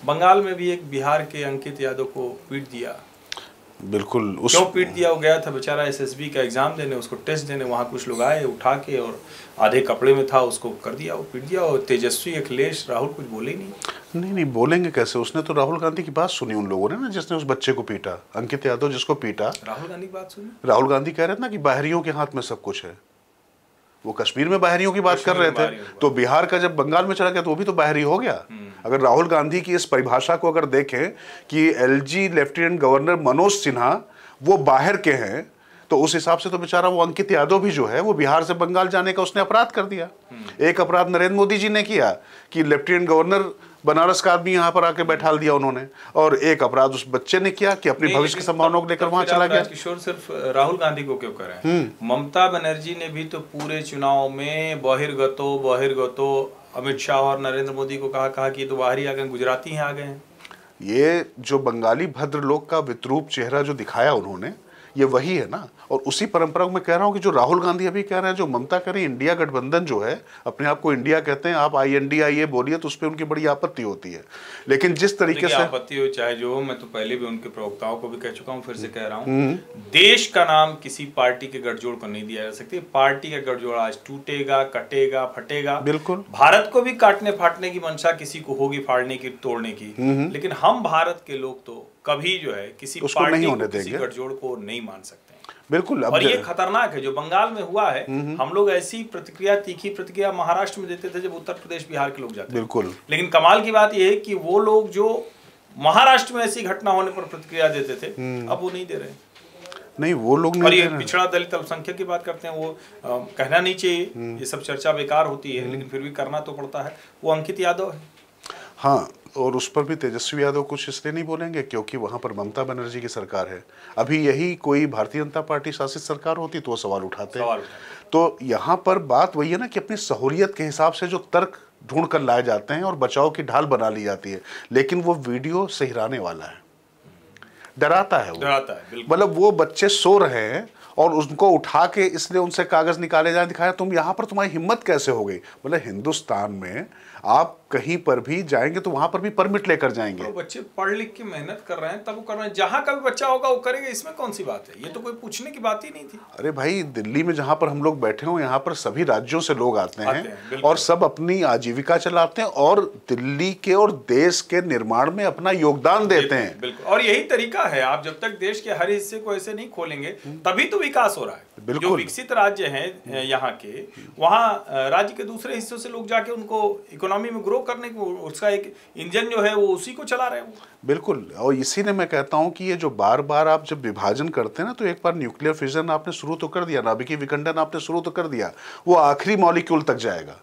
बंगाल में भी एक बिहार के अंकित यादव को पीट दिया। बिल्कुल। क्यों पीट दिया? वो गया था बेचारा एसएसबी का एग्जाम देने, उसको टेस्ट देने, वहाँ कुछ लोग आए उठा के और आधे कपड़े में था, उसको कर दिया, वो पीट दिया। और तेजस्वी अखिलेश राहुल कुछ बोले ही नहीं। नहीं बोलेंगे कैसे? उसने तो राहुल गांधी की बात सुनी उन लोगों ने ना, जिसने उस बच्चे को पीटा, अंकित यादव जिसको पीटा। राहुल गांधी की बात सुनी? राहुल गांधी कह रहे थे ना कि बाहरियों के हाथ में सब कुछ है। वो कश्मीर में बाहरियों की बात कर रहे थे, तो बिहार का जब बंगाल में चला गया तो वो भी तो बाहरी हो गया। अगर राहुल गांधी की इस परिभाषा को अगर देखें कि LG lieutenant governor Manoj Sinha वो बाहर के हैं, तो उस हिसाब से तो बेचारा वो अंकित यादव भी जो है वो बिहार से बंगाल जाने का उसने अपराध कर दिया। एक अपराध नरेंद्र मोदी जी ने किया कि लेफ्टिनेंट गवर्नर बनारस का आदमी यहाँ पर आके बैठा दिया उन्होंने, और एक अपराध उस बच्चे ने किया कि अपनी भविष्य की संभावनाओं को लेकर वहां चला गया। किशोर सिर्फ राहुल गांधी को क्यों करें? ममता बनर्जी ने भी तो पूरे चुनाव में बहिर्गतो अमित शाह और नरेंद्र मोदी को कहा कि तो बाहरी आ गए, गुजराती हैं आ गए हैं। ये जो बंगाली भद्रलोक का विद्रूप चेहरा जो दिखाया उन्होंने, ये वही है ना। और उसी परंपरा को मैं कह रहा हूं कि जो राहुल गांधी अभी कह रहे हैं, जो ममता कह रही है, इंडिया गठबंधन जो है, अपने आप को इंडिया कहते हैं, आप INDIA बोलिए तो उस पर उनकी बड़ी आपत्ति होती है। लेकिन जिस तरीके से आपत्ति हो चाहे जो, मैं तो पहले भी उनके प्रवक्ताओं को भी कह चुका हूं, फिर से कह रहा हूं, देश का नाम किसी पार्टी के गठजोड़ को नहीं दिया जा सकती। पार्टी का गठजोड़ आज टूटेगा, कटेगा, फटेगा। बिल्कुल, भारत को भी काटने फाटने की मंशा किसी को होगी, फाड़ने की, तोड़ने की, लेकिन हम भारत के लोग तो कभी जो है किसी पार्टी को, किसी गठजोड़ को नहीं मान सकते। बिल्कुल। और ये खतरनाक है जो बंगाल में हुआ है। हम लोग ऐसी प्रतिक्रिया, तीखी प्रतिक्रिया महाराष्ट्र में देते थे जब उत्तर प्रदेश बिहार के लोग जाते। बिल्कुल। लेकिन कमाल की बात यह है कि वो लोग जो महाराष्ट्र में ऐसी घटना होने पर प्रतिक्रिया देते थे, अब वो नहीं दे रहे। नहीं, वो लोग नहीं। और ये पिछड़ा दलित अल्पसंख्यक की बात करते हैं, वो कहना नहीं चाहिए, ये सब चर्चा बेकार होती है, लेकिन फिर भी करना तो पड़ता है। वो अंकित यादव है। हाँ, और उस पर भी तेजस्वी यादव कुछ इसलिए नहीं बोलेंगे क्योंकि वहां पर ममता बनर्जी की सरकार है। अभी यही कोई भारतीय जनता पार्टी शासित सरकार होती तो वो सवाल उठाते हैं। तो यहाँ पर बात वही है ना कि अपनी सहूलियत के हिसाब से जो तर्क ढूंढ कर लाए जाते हैं और बचाव की ढाल बना ली जाती है। लेकिन वो वीडियो सिहराने वाला है, डराता है वो। मतलब वो बच्चे सो रहे हैं और उनको उठा के इसलिए उनसे कागज निकाले जाए, दिखाया तुम यहाँ पर, तुम्हारी हिम्मत कैसे हो गई। मतलब हिंदुस्तान में आप कहीं पर भी जाएंगे तो वहां पर भी परमिट लेकर जाएंगे। तो बच्चे पढ़ लिख के मेहनत कर रहे हैं, तब वो कर रहे हैं। जहां का भी बच्चा होगा वो करेगा, इसमें कौन सी बात है? ये तो कोई पूछने की बात ही नहीं थी। अरे भाई, दिल्ली में जहां पर हम लोग बैठे हो, यहाँ पर सभी राज्यों से लोग आते हैं और सब अपनी आजीविका चलाते हैं और दिल्ली के और देश के निर्माण में अपना योगदान देते हैं। बिल्कुल। और यही तरीका है, आप जब तक देश के हर हिस्से को ऐसे नहीं खोलेंगे तभी तो विकास हो रहा है। जो विकसित राज्य हैं यहाँ के, वहाँ राज्य के दूसरे हिस्सों से लोग जाके उनको इकोनॉमी में ग्रो करने को, उसका एक इंजन जो है वो उसी को चला रहे हैं। बिल्कुल। और इसी ने मैं कहता हूँ कि ये जो बार बार आप जब विभाजन करते हैं ना, तो एक बार न्यूक्लियर फिजन आपने शुरू तो कर दिया, नाभिकीय विखंडन आपने शुरू तो कर दिया, वो आखिरी मॉलिक्यूल तक जाएगा।